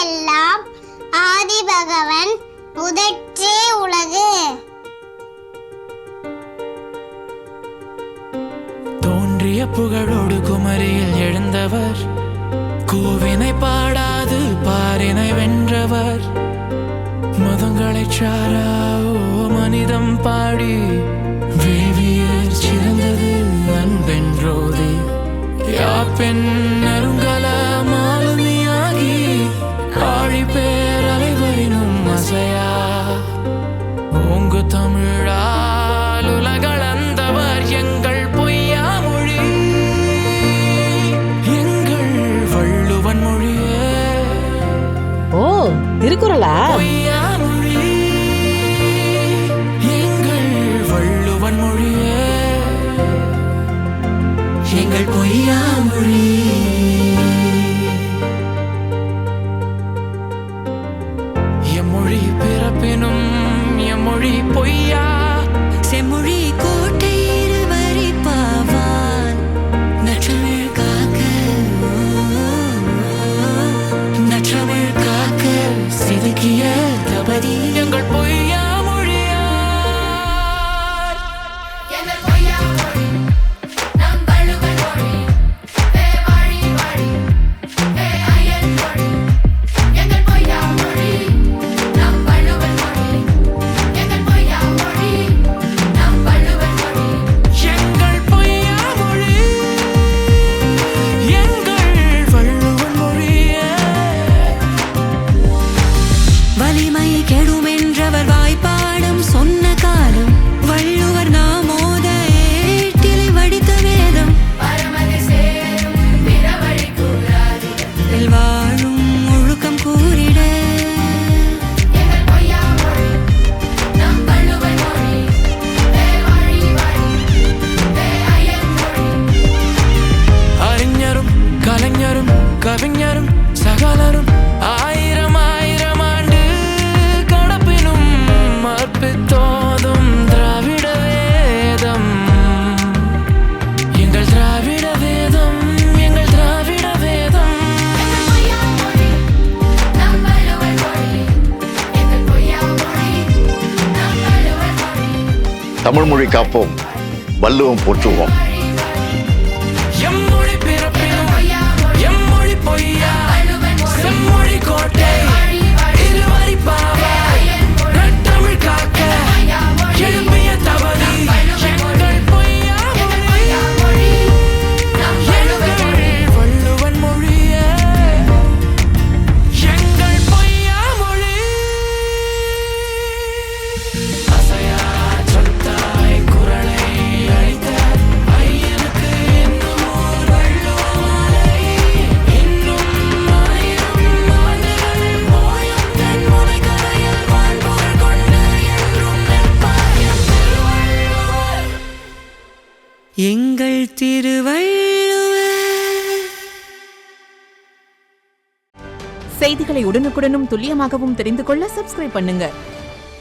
எல்லாம் ஆதி பகவன் முதற்றே உலகு. தோன்றிய புகழோடு குமரியில் எழுந்தவர், கூவினை பாடாது பாரினை வென்றவர். மதங்களை சாராவோ மனிதம் பாடி வேவியர் சிறந்தது அன்பென்றோதி. யாப்பெண் நெருங்கல மாலுமியாகி ஆழி பேர் அலைவரினும் அசையா ஓங்கு தமிழால் உலகளந்தவர் எங்கள் பொய்யா மொழி, எங்கள் வள்ளுவன் மொழியே. ஓ, திருக்குறளா? பொய்யா மொழி எங்கள் வள்ளுவன் மொழியே, எங்கள் பொய்யா மொழி. எம்மொழி பிறப்பினும் எம்மொழி பொய்யா, செம்மொழி கோட்டை இருவரி பாவான் நற்றமிழ் காக்க, நற்றமிழ் காக்க செதுக்கிய தபதி எங்கள் பொய்யா மொழியா. வலிமை கெடுமென்றவர் வாய்ப்பாடும் சொன்ன காலம், வள்ளுவர் நாமோத ஏட்டிலை வடித்த வேதம், வாழும் ஒழுக்கம் கூறிட. அறிஞரும் கலைஞரும் கவிஞரும் சகலரும் ஆயிரம் ஆயிரம் ஆண்டு கடப்பினும் அற்பித்தோதும் திராவிட வேதம், எங்கள் திராவிட வேதம், எங்கள் திராவிட வேதம். தமிழ் மொழி காப்போம், வள்ளுவம் போற்றுவோம். எம்மொழி பிறப்பினும் எம்மொழி பொய்யா, செம்மொழி கோட்டை இருவரி பாவா நற்றமிழ் காக்க எழுப்பிய தவறி எங்கள் பொய்யா மொழி, எங்கள் வள்ளுவன் மொழியே, எங்கள் பொய்யா மொழி. அசையா சொத்தாய் குரலை அழித்த ஐயனுக்கு இன்னும் ஓர் வள்ளுவமாலை, இன்னும் ஆயிரம் ஆண்டுகள் போயும் தென் முனைக்கரையில் வாழ்வோர் கொண்டு என்றும் நிற்பார் எம் திருவள்ளுவர், எங்கள் திருவள்ளுவர். செய்திகளை உடனுக்குடனும் துல்லியமாகவும் தெரிந்து கொள்ள சப்ஸ்கிரைப் பண்ணுங்க.